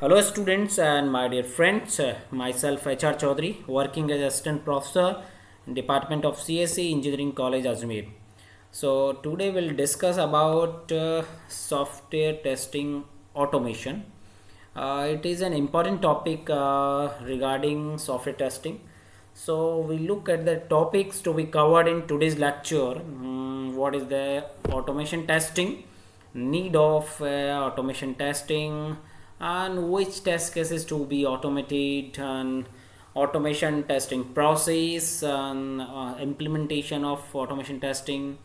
Hello students and my dear friends, myself HR Chaudhary, working as assistant professor in Department of CSE Engineering College Ajmer. So today we'll discuss about software testing automation. It is an important topic regarding software testing. So we look at the topics to be covered in today's lecture. What is the automation testing, need of automation testing, and which test cases to be automated, and automation testing process, and implementation of automation testing.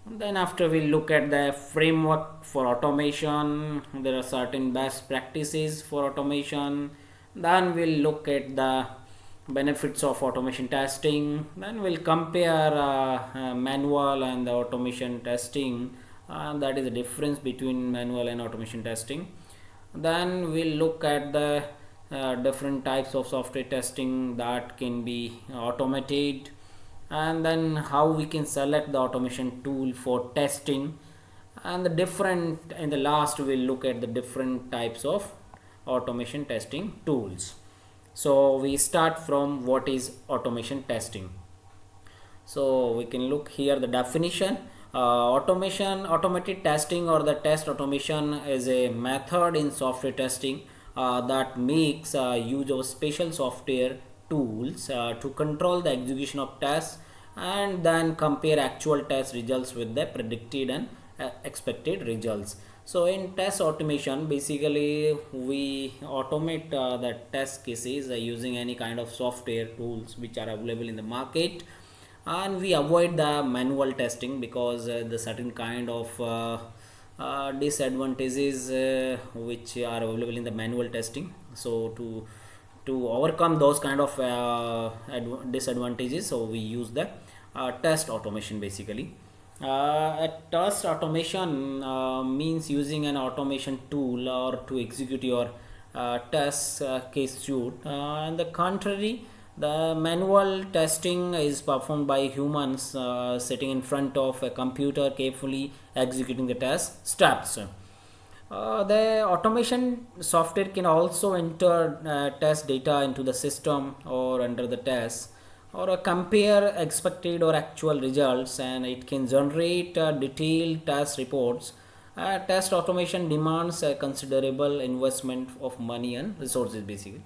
Then after we look at the framework for automation, there are certain best practices for automation. Then we'll look at the benefits of automation testing. Then we'll compare manual and the automation testing, and that is the difference between manual and automation testing. Then we'll look at the different types of software testing that can be automated, and then how we can select the automation tool for testing, and the different in the last we'll look at the different types of automation testing tools. So we start from what is automation testing. So we can look here the definition. Automation, automated testing, or the test automation is a method in software testing that makes use of special software tools to control the execution of tests and then compare actual test results with the predicted and expected results. So in test automation, basically we automate the test cases using any kind of software tools which are available in the market, and we avoid the manual testing because the certain kind of disadvantages which are available in the manual testing. So to overcome those kind of disadvantages, so we use the test automation basically. A test automation means using an automation tool or to execute your test case suite. And the contrary, the manual testing is performed by humans sitting in front of a computer carefully executing the test steps. The automation software can also enter test data into the system or under the test, or compare expected or actual results, and it can generate detailed test reports. Test automation demands a considerable investment of money and resources basically.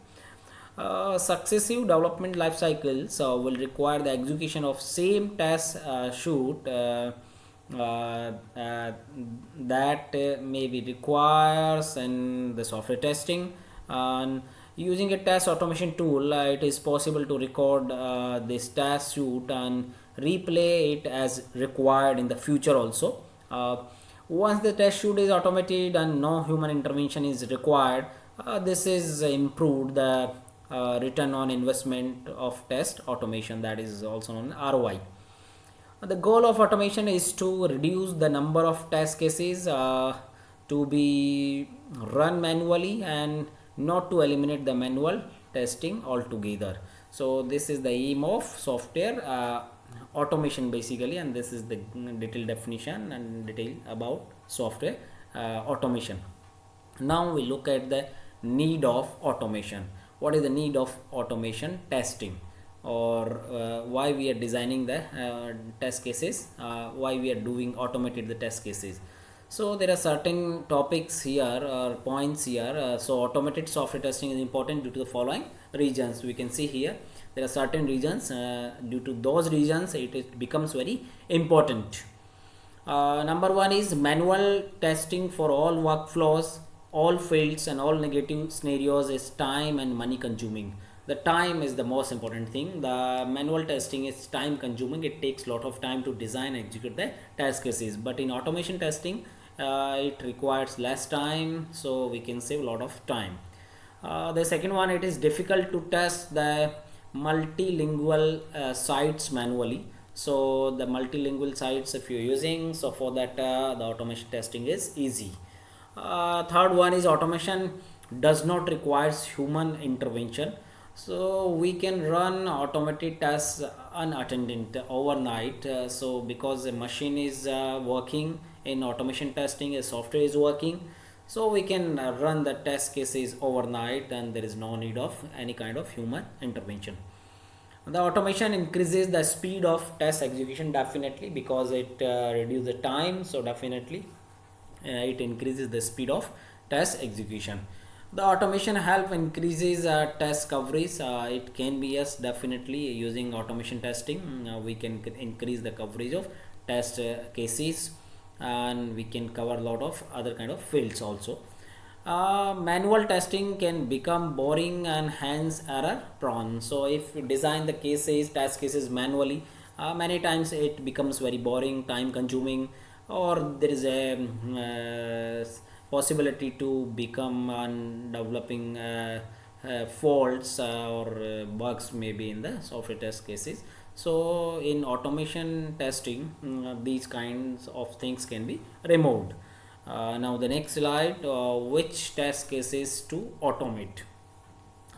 Successive development life cycles will require the execution of same test shoot that maybe requires in the software testing. And using a test automation tool, it is possible to record this test suite and replay it as required in the future also. Once the test shoot is automated and no human intervention is required, this is improved the return on investment of test automation, that is also known as ROI. The goal of automation is to reduce the number of test cases to be run manually and not to eliminate the manual testing altogether. So this is the aim of software automation basically, and this is the detailed definition and detail about software automation. Now we look at the need of automation. What is the need of automation testing, or why we are designing the test cases, why we are doing automated the test cases. So there are certain topics here or points here. So automated software testing is important due to the following reasons. We can see here there are certain reasons. Due to those reasons it becomes very important. Number one is manual testing for all workflows, all fields, and all negative scenarios is time and money consuming. The time is the most important thing. The manual testing is time consuming. It takes a lot of time to design and execute the test cases. But in automation testing, it requires less time, so we can save a lot of time. The second one, it is difficult to test the multilingual sites manually. So the multilingual sites if you're using, so for that the automation testing is easy. Third one is automation does not requires human intervention. So we can run automated tests unattended overnight. So because the machine is working in automation testing, a software is working, So we can run the test cases overnight, and there is no need of any kind of human intervention. The automation increases the speed of test execution, definitely, because it reduces the time. So definitely it increases the speed of test execution. The automation help increases test coverage. It can be, yes, definitely, using automation testing we can increase the coverage of test cases, and we can cover a lot of other kind of fields also. Manual testing can become boring and hence error prone. So if you design the cases, test cases manually, many times it becomes very boring, time consuming, or there is a possibility to become developing faults or bugs maybe in the software test cases. So in automation testing, these kinds of things can be removed. Now the next slide, which test cases to automate.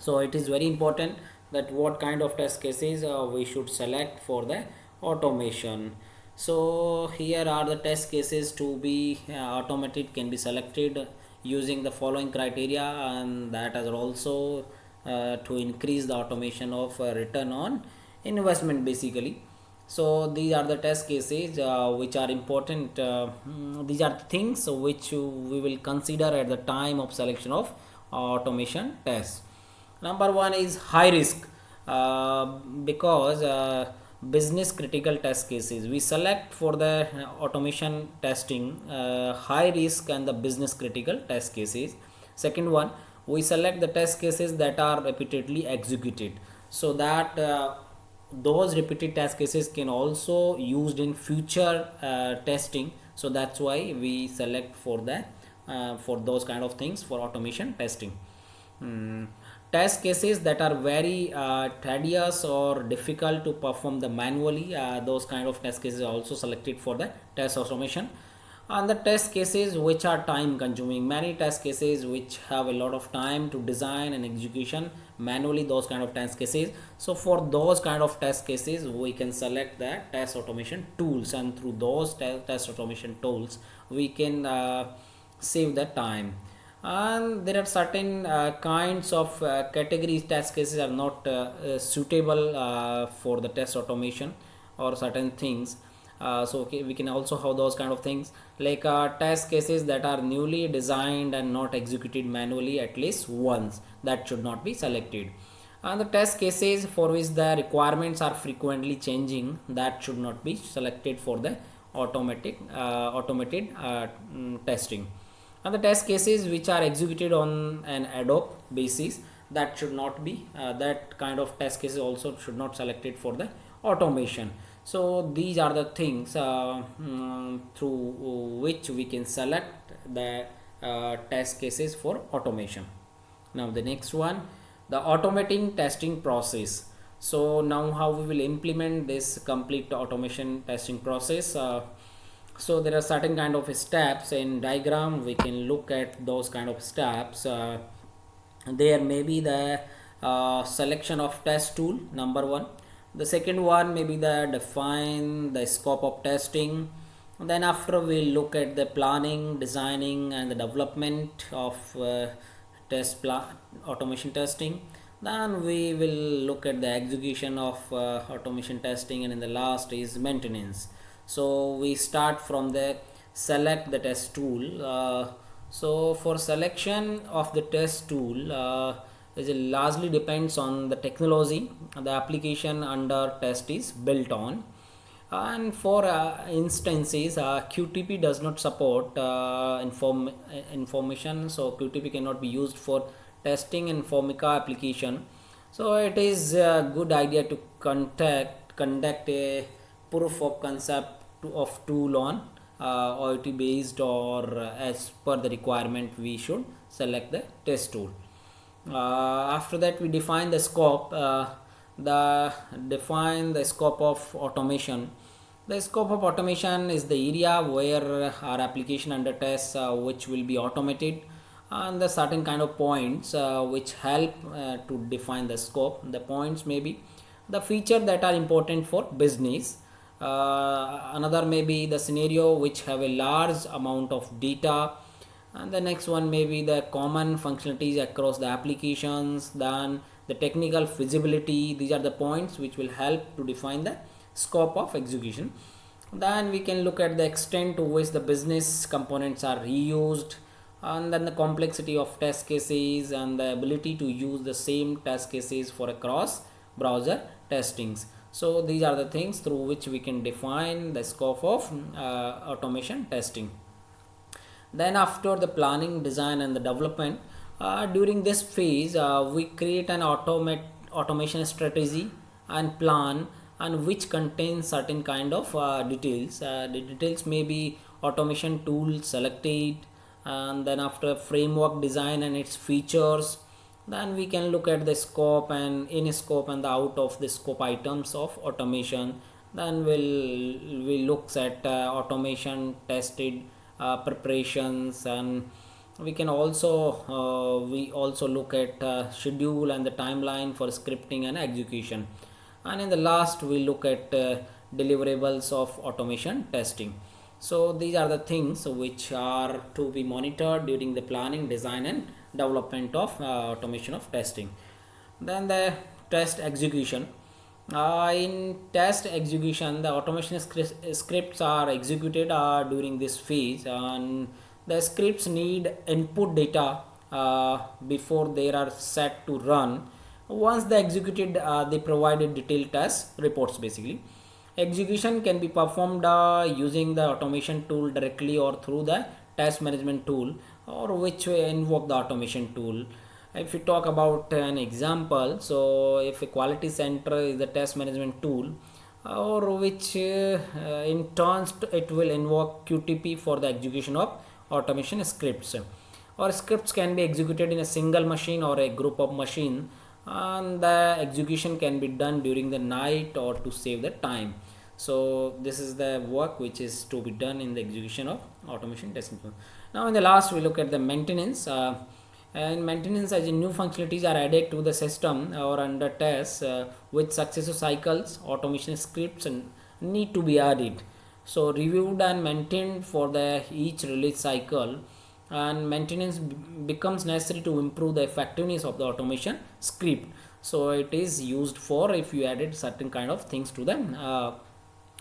So it is very important that what kind of test cases we should select for the automation. So here are the test cases to be automated, can be selected using the following criteria, and that are also to increase the automation of return on investment basically. So these are the test cases which are important. These are things which we will consider at the time of selection of automation tests. Number one is high risk, because business critical test cases we select for the automation testing, high risk and the business critical test cases. Second one, we select the test cases that are repeatedly executed, so that those repeated test cases can also used in future testing. So that's why we select for that, for those kind of things for automation testing. Hmm. Test cases that are very tedious or difficult to perform the manually, those kind of test cases are also selected for the test automation. And the test cases which are time consuming, many test cases which have a lot of time to design and execution manually, those kind of test cases. So for those kind of test cases we can select the test automation tools, and through those test automation tools we can save the time. And there are certain kinds of categories test cases are not suitable for the test automation, or certain things. So okay, we can also have those kind of things, like test cases that are newly designed and not executed manually at least once, that should not be selected. And the test cases for which the requirements are frequently changing, that should not be selected for the automated testing. And the test cases which are executed on an ad hoc basis, that should not be, that kind of test cases also should not selected for the automation. So these are the things through which we can select the test cases for automation. Now the next one, the automating testing process. So now how we will implement this complete automation testing process. So there are certain kind of steps in diagram, we can look at those kind of steps. There may be the selection of test tool, number one. The second one may be the define the scope of testing. Then after we look at the planning, designing and the development of automation testing. Then we will look at the execution of automation testing, and in the last is maintenance. So we start from the select the test tool. So for selection of the test tool, is largely depends on the technology the application under test is built on. And for instances, QTP does not support information, so QTP cannot be used for testing Informica application. So it is a good idea to conduct a proof of concept of tool on OIT based, or as per the requirement we should select the test tool. After that we define the scope, define the scope of automation. The scope of automation is the area where our application under test which will be automated, and the certain kind of points which help to define the scope. The points may be the feature that are important for business. Another may be the scenario which have a large amount of data, And the next one may be the common functionalities across the applications, then the technical feasibility. These are the points which will help to define the scope of execution. Then we can look at the extent to which the business components are reused, and then the complexity of test cases and the ability to use the same test cases for across browser testings. So these are the things through which we can define the scope of automation testing. Then after the planning, design and the development, during this phase we create an automation strategy and plan, and which contains certain kind of details. The details may be automation tool selected, and then after framework design and its features. Then we can look at the scope and in scope and the out of the scope items of automation. Then we looks at automation tested preparations, and we also look at schedule and the timeline for scripting and execution. And in the last we look at deliverables of automation testing. So these are the things which are to be monitored during the planning, design and development of automation of testing. Then the test execution. In test execution, the automation scripts are executed during this phase, and the scripts need input data before they are set to run. Once they executed, they provided detailed test reports basically. Execution can be performed using the automation tool directly or through the task management tool, or which way invoke the automation tool. If we talk about an example, so if a quality center is the test management tool, or which in turns it will invoke QTP for the execution of automation scripts. Or scripts can be executed in a single machine or a group of machine, and the execution can be done during the night or to save the time. So this is the work which is to be done in the execution of automation testing. Now in the last we look at the maintenance. And maintenance, as in new functionalities are added to the system or under test with successive cycles, automation scripts and need to be added. So reviewed and maintained for the each release cycle, and maintenance becomes necessary to improve the effectiveness of the automation script. So it is used for if you added certain kind of things to the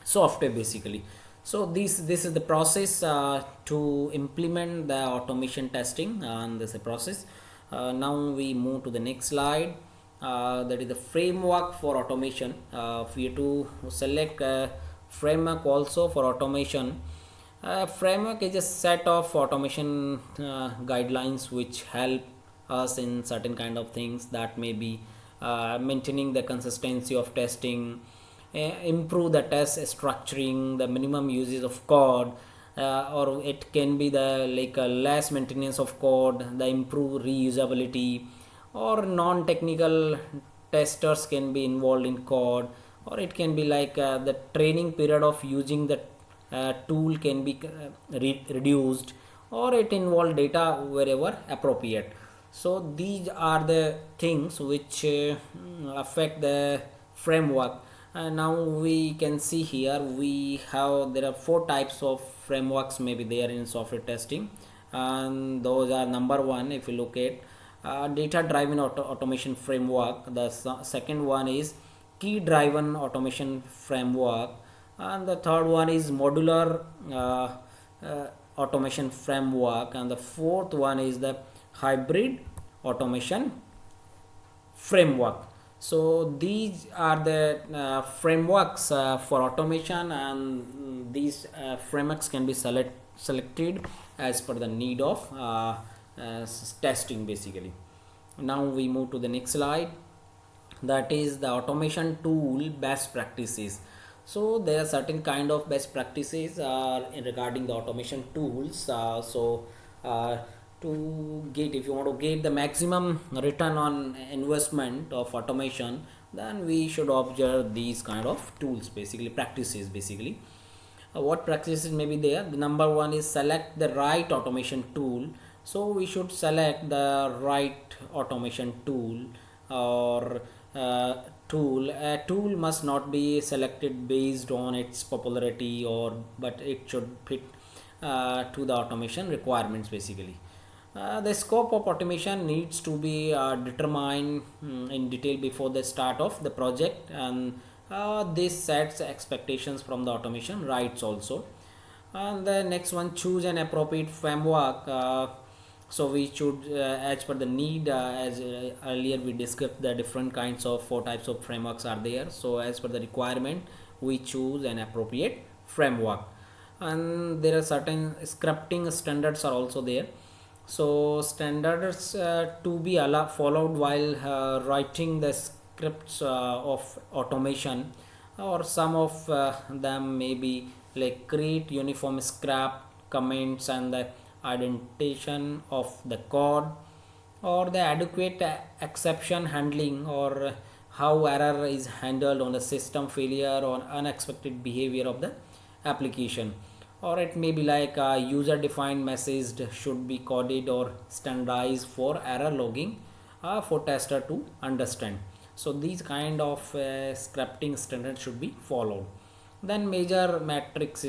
software basically. So this is the process to implement the automation testing, and this is a process. Now we move to the next slide, that is the framework for automation. If you to select framework also for automation. Framework is a set of automation guidelines which help us in certain kind of things, that may be maintaining the consistency of testing, improve the test structuring, the minimum uses of code, or it can be the like less maintenance of code, the improve reusability, or non-technical testers can be involved in code, or it can be like the training period of using the tool can be reduced, or it involve data wherever appropriate. So these are the things which affect the framework. And now we can see here we have there are four types of frameworks maybe there in software testing, and those are: number one, if you look at data driven automation framework. The second one is key driven automation framework, and the third one is modular automation framework, and the fourth one is the hybrid automation framework. So these are the frameworks for automation, and these frameworks can be selected as per the need of testing basically. Now we move to the next slide, that is the automation tool best practices. So there are certain kind of best practices regarding the automation tools. Uh, to get, if you want to get the maximum return on investment of automation, then we should observe these kind of tools basically, practices basically. What practices may be there? The number one is select the right automation tool. So we should select the right automation tool, or a tool must not be selected based on its popularity, or but it should fit to the automation requirements basically. The scope of automation needs to be determined in detail before the start of the project, and this sets expectations from the automation rights also. And the next one, choose an appropriate framework. So we should, as per the need, as earlier we discussed, the different kinds of four types of frameworks are there. So as per the requirement, we choose an appropriate framework. And there are certain scripting standards are also there. So standards to be followed while writing the scripts of automation, or some of them may be like create uniform scrap comments and the identification of the code, or the adequate exception handling, or how error is handled on the system failure or unexpected behavior of the application. Or it may be like user defined message should be coded or standardized for error logging for tester to understand. So these kind of scripting standards should be followed. Then major matrix.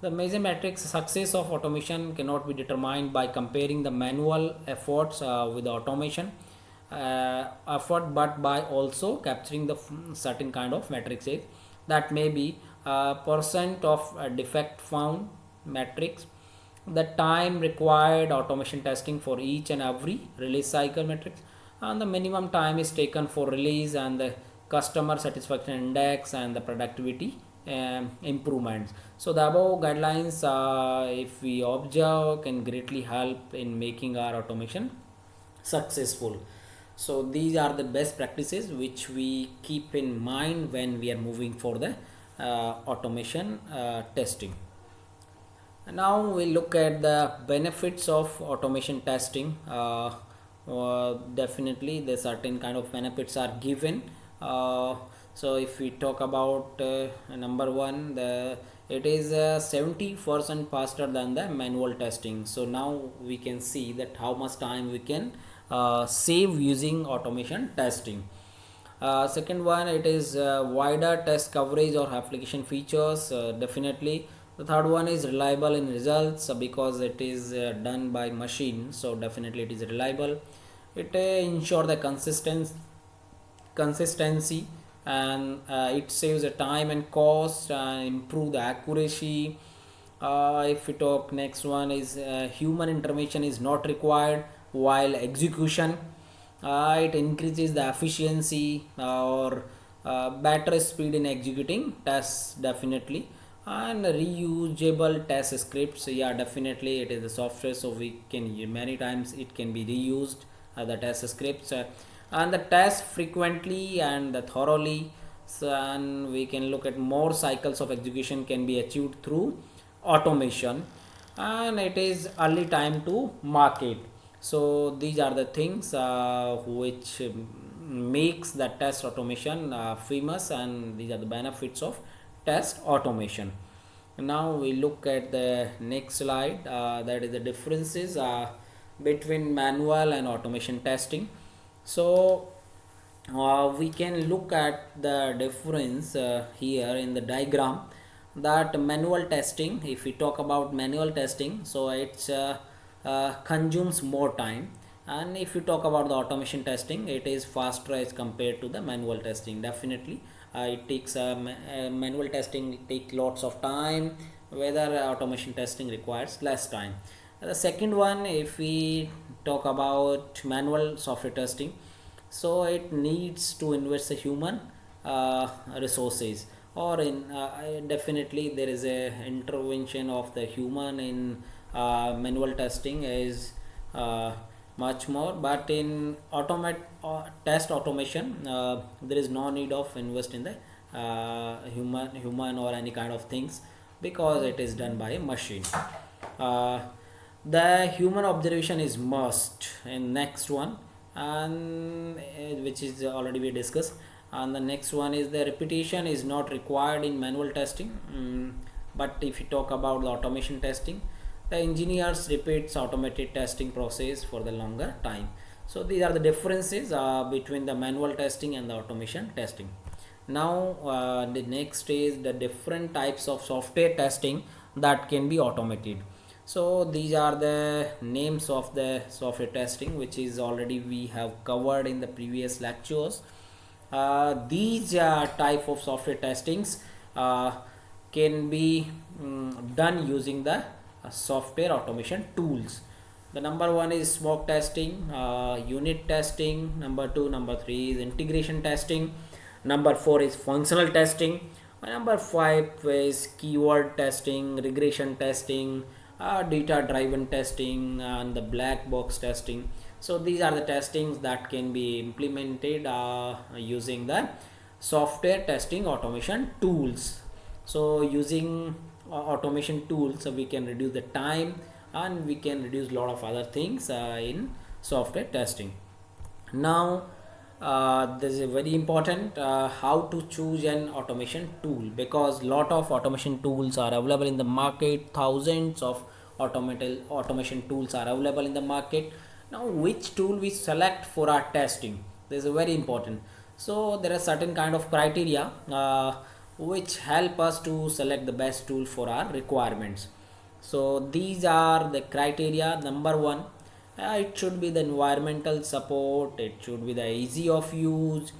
The major matrix success of automation cannot be determined by comparing the manual efforts with the automation effort, but by also capturing the certain kind of matrices that may be percent of defect found matrix, the time required automation testing for each and every release cycle matrix, and the minimum time is taken for release, and the customer satisfaction index, and the productivity improvements. So the above guidelines, if we observe, can greatly help in making our automation successful. So these are the best practices which we keep in mind when we are moving for the automation testing. Now we look at the benefits of automation testing. Definitely the certain kind of benefits are given. So if we talk about number one, the it is 70% faster than the manual testing. So now we can see that how much time we can save using automation testing. Second one, it is wider test coverage or application features. Definitely. The third one is reliable in results because it is done by machine. So definitely it is reliable. It ensure the consistency, and it saves the time and cost and improve the accuracy. If we talk, next one is human intervention is not required while execution. It increases the efficiency or better speed in executing tests definitely. And reusable test scripts, yeah, definitely it is a software, so we can many times it can be reused, the test scripts, and the test frequently and thoroughly. So, and we can look at more cycles of execution can be achieved through automation, and it is early time to market. So these are the things which makes the test automation famous, and these are the benefits of test automation. Now we look at the next slide, that is the differences between manual and automation testing. So we can look at the difference here in the diagram, that manual testing, if we talk about manual testing, so it's consumes more time, and if you talk about the automation testing, it is faster as compared to the manual testing. Definitely it takes manual testing take lots of time, whether automation testing requires less time. The second one, if we talk about manual software testing, so it needs to invest a human resources, or in definitely there is a intervention of the human in manual testing is much more, but in test automation there is no need of invest in the human or any kind of things, because it is done by a machine. uh, the human observation is must in next one, and which is already we discussed. And the next one is the repetition is not required in manual testing. But if you talk about the automation testing, the engineers repeats automated testing process for the longer time. So these are the differences between the manual testing and the automation testing. Now the next is the different types of software testing. that can be automated. So these are the names of the software testing, which is already we have covered in the previous lectures. These type of software testings uh, can be done using the software automation tools. The number one is smoke testing, unit testing. Number two, number three is integration testing. Number four is functional testing. Number five is keyword testing, regression testing, data driven testing, and the black box testing. So these are the testings that can be implemented using the software testing automation tools. So using automation tools, so we can reduce the time and we can reduce a lot of other things in software testing. Now this is very important, how to choose an automation tool, because lot of automation tools are available in the market. Thousands of automated automation tools are available in the market. Now which tool we select for our testing, this is very important. So there are certain kind of criteria which help us to select the best tool for our requirements. So these are the criteria. Number one, it should be the environmental support, it should be the easy of use,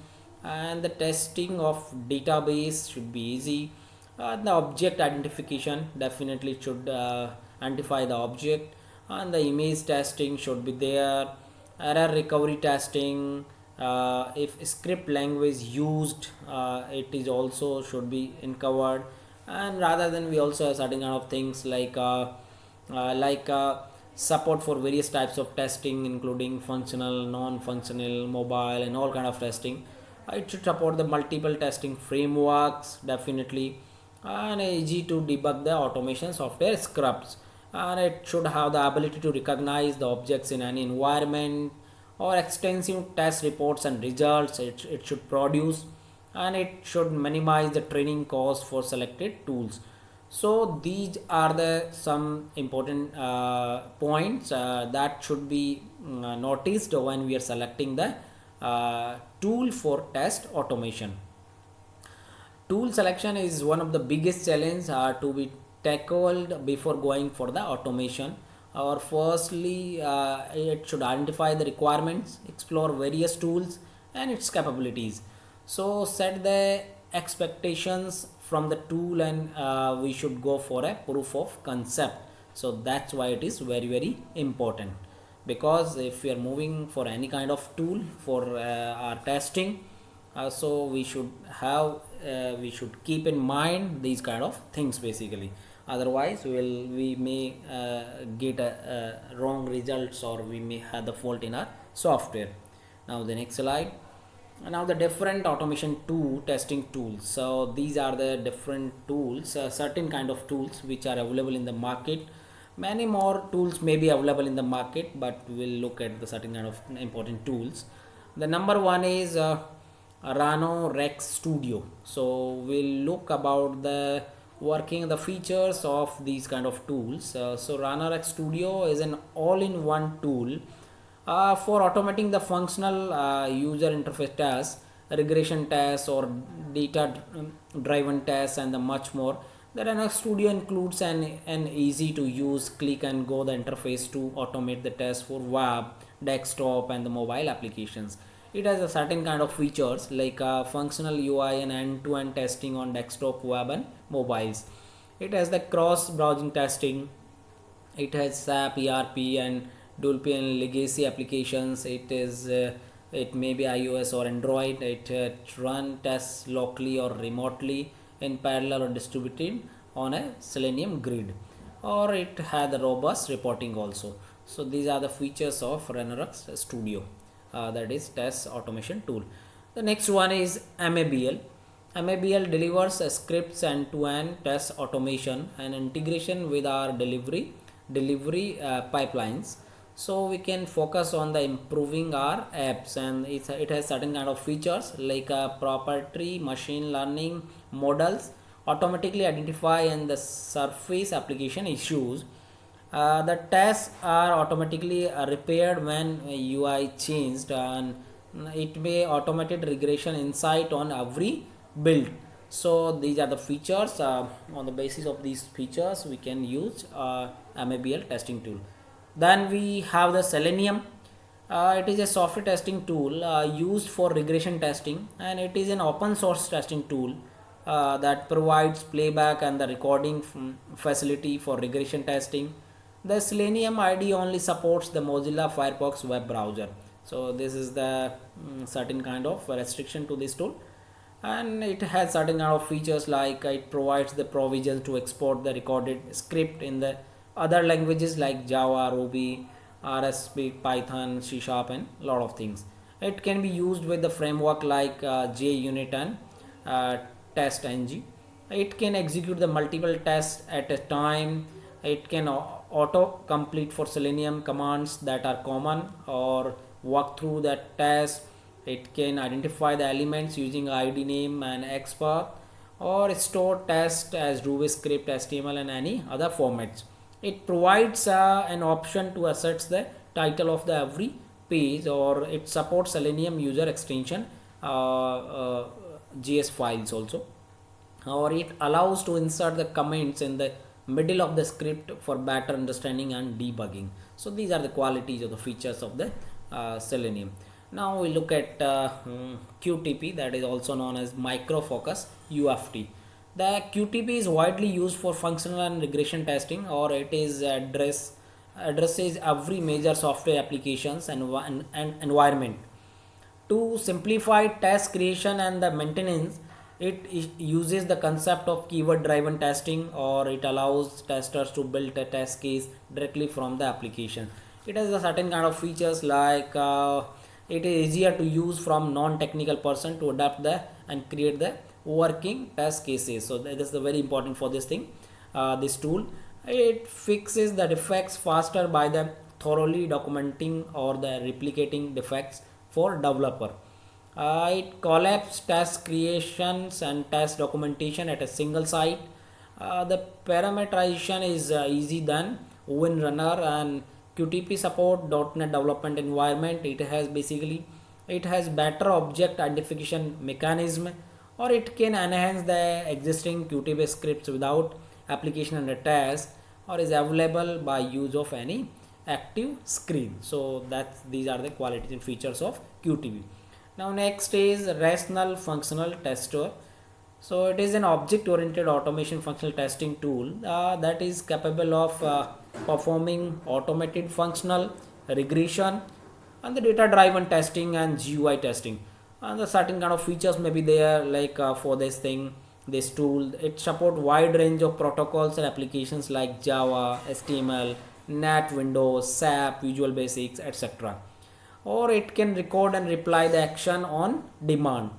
and the testing of database should be easy. The object identification, definitely it should identify the object, and the image testing should be there. Error recovery testing, if script language used, it is also should be in covered. And rather than we also have certain kind of things like support for various types of testing, including functional, non-functional, mobile, and all kind of testing. It should support the multiple testing frameworks, definitely, and easy to debug the automation software scripts. And it should have the ability to recognize the objects in any environment, or extensive test reports and results it should produce. And it should minimize the training cost for selected tools. So these are the some important points that should be noticed when we are selecting the tool for test automation. Tool selection is one of the biggest challenge to be tackled before going for the automation. Or firstly, it should identify the requirements, explore various tools and its capabilities. So set the expectations from the tool, and we should go for a proof of concept. So that's why it is very very important, because if we are moving for any kind of tool for our testing, so we should keep in mind these kind of things basically. Otherwise we may get wrong results, or we may have the fault in our software. Now the next slide. Now the different automation tool testing tools. So these are the different tools, certain kind of tools which are available in the market. Many more tools may be available in the market, but we'll look at the certain kind of important tools. The number one is Rano Rex Studio. So we'll look about the working the features of these kind of tools. So Rano Rex Studio is an all-in-one tool for automating the functional user interface tasks, regression tests, or data driven tests, and the much more. The Rano Studio includes an easy to use click and go the interface to automate the tests for web, desktop, and the mobile applications. It has a certain kind of features like functional UI and end-to-end testing on desktop, web, and mobiles. It has the cross browsing testing. It has SAP, ERP, and Dolphy and legacy applications. It may be iOS or Android. It run tests locally or remotely, in parallel or distributed on a Selenium grid, or it had the robust reporting also. So these are the features of Ranorex Studio, that is test automation tool. The next one is MABL. MABL delivers scripts and to end test automation and integration with our delivery pipelines. So we can focus on the improving our apps, and it has certain kind of features like proprietary machine learning models automatically identify and the surface application issues. The tests are automatically repaired when UI changed, and it may automated regression insight on every build. So these are the features. On the basis of these features we can use MABL testing tool. Then we have the Selenium. It is a software testing tool used for regression testing, and it is an open source testing tool that provides playback and the recording facility for regression testing. The Selenium IDE only supports the Mozilla Firefox web browser. So this is the certain kind of restriction to this tool, and it has certain kind of features like it provides the provisions to export the recorded script in the other languages like Java, Ruby, RSP, Python, C Sharp, and a lot of things. It can be used with the framework like JUnit and uh, TestNG. It can execute the multiple tests at a time. It can auto complete for Selenium commands that are common or walk through that test. It can identify the elements using ID name and XPath, or store test as Ruby script, HTML, and any other formats. It provides an option to assert the title of the every page, or it supports Selenium user extension JS files also, or it allows to insert the comments in the middle of the script for better understanding and debugging. So these are the qualities of the features of the Selenium. Now we look at QTP, that is also known as micro focus UFT. The QTP is widely used for functional and regression testing, or it is addresses every major software applications and environment. To simplify task creation and the maintenance, it uses the concept of keyword driven testing, or it allows testers to build a test case directly from the application. It has a certain kind of features like it is easier to use from non-technical person to adapt the and create the working test cases. So that is the very important for this thing. This tool, it fixes the defects faster by the thoroughly documenting or the replicating defects for developer. It collapses task creations and task documentation at a single site. The parameterization is easy done when runner, and QTP support .NET development environment. It has better object identification mechanism, or it can enhance the existing QTP scripts without application under task, or is available by use of any active screen. So that's these are the qualities and features of QTP. Now next is rational functional tester. So it is an object oriented automation functional testing tool that is capable of performing automated functional regression and the data driven testing and GUI testing. And the certain kind of features may be there, like for this thing, this tool, it support wide range of protocols and applications like Java, HTML, NAT, Windows, SAP, Visual Basics, etc. Or it can record and reply the action on demand,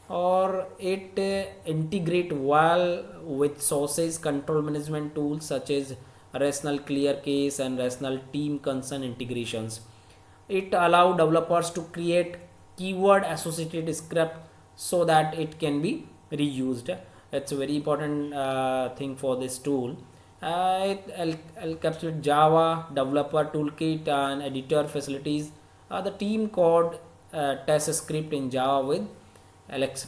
or it integrate well with sources control management tools such as rational clear case and rational team concern integrations. It allow developers to create keyword associated script so that it can be reused. It's a very important thing for this tool. I'll capture Java developer toolkit and editor facilities. The team code test script in Java with Alex,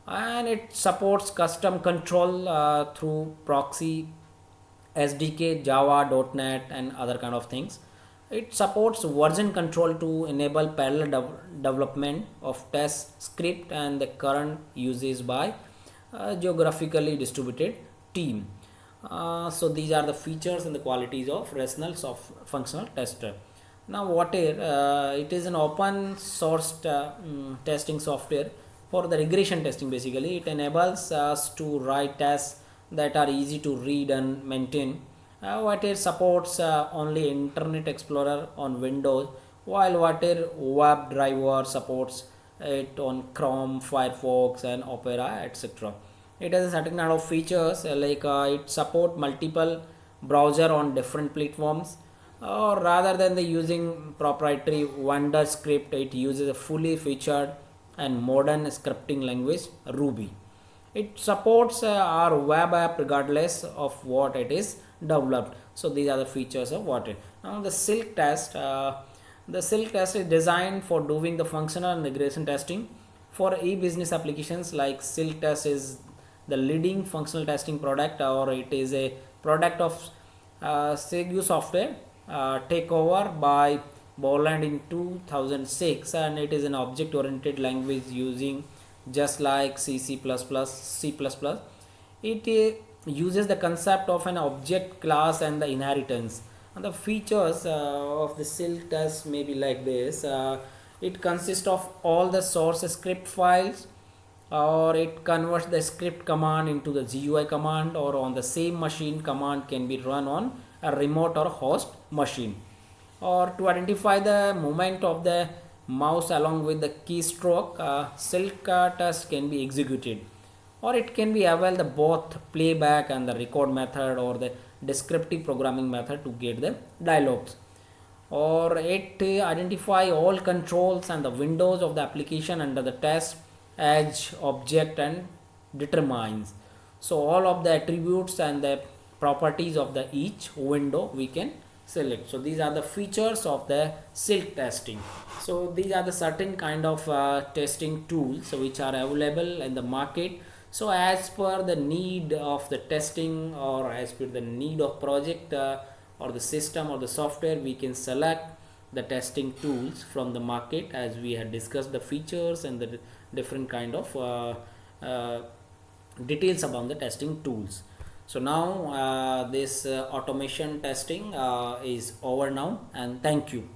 and it supports custom control through proxy SDK, Java, .NET, and other kind of things. It supports version control to enable parallel development of test script, and the current uses by geographically distributed team. So these are the features and the qualities of rational functional tester. Now it is an open source testing software for the regression testing. Basically it enables us to write tests that are easy to read and maintain. Water supports only Internet Explorer on Windows, while Water WebDriver supports it on Chrome, Firefox, and Opera, etc. It has a certain kind of features like it support multiple browser on different platforms, or rather than the using proprietary vendor script, it uses a fully featured and modern scripting language Ruby. It supports our web app regardless of what it is developed. So these are the features of Water. Now the Silk test. The Silk test is designed for doing the functional and regression testing for e-business applications. Like Silk test is the leading functional testing product, or it is a product of Segu software, takeover by Borland in 2006, and it is an object oriented language using just like C++. It uses the concept of an object class and the inheritance. And the features of the silk test may be like this. It consists of all the source script files, or it converts the script command into the GUI command, or on the same machine command can be run on a remote or host machine, or to identify the movement of the mouse along with the keystroke. Silk test can be executed, or it can be avail the both playback and the record method, or the descriptive programming method to get the dialogues, or it identify all controls and the windows of the application under the test edge object, and determines so all of the attributes and the properties of the each window we can select. So these are the features of the silk testing. So these are the certain kind of testing tools which are available in the market. So as per the need of the testing, or as per the need of project, or the system or the software, we can select the testing tools from the market, as we had discussed the features and the different kind of details about the testing tools. So now this automation testing is over now, and thank you.